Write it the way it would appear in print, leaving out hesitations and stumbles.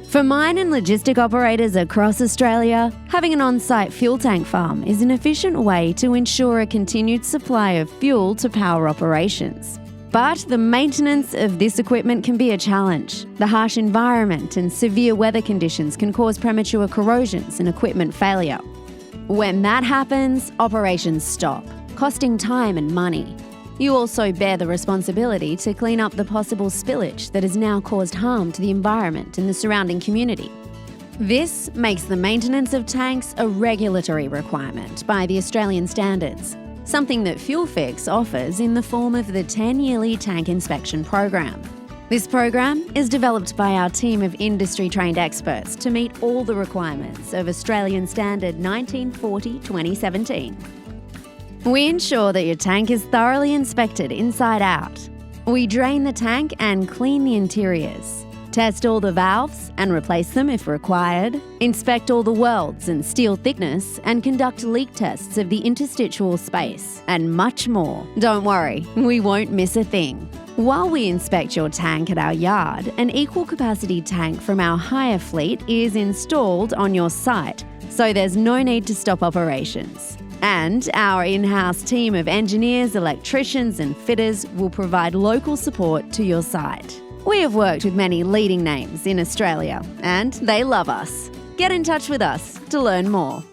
For mine and logistic operators across Australia, having an on-site fuel tank farm is an efficient way to ensure a continued supply of fuel to power operations. But the maintenance of this equipment can be a challenge. The harsh environment and severe weather conditions can cause premature corrosions and equipment failure. When that happens, operations stop, costing time and money. You also bear the responsibility to clean up the possible spillage that has now caused harm to the environment and the surrounding community. This makes the maintenance of tanks a regulatory requirement by the Australian standards, something that Fuelfix offers in the form of the 10-yearly tank inspection program. This program is developed by our team of industry-trained experts to meet all the requirements of Australian Standard 1940-2017. We ensure that your tank is thoroughly inspected inside out. We drain the tank and clean the interiors, test all the valves and replace them if required, inspect all the welds and steel thickness, and conduct leak tests of the interstitial space, and much more. Don't worry, we won't miss a thing. While we inspect your tank at our yard, an equal capacity tank from our hire fleet is installed on your site, so there's no need to stop operations. And our in-house team of engineers, electricians and fitters will provide local support to your site. We have worked with many leading names in Australia and they love us. Get in touch with us to learn more.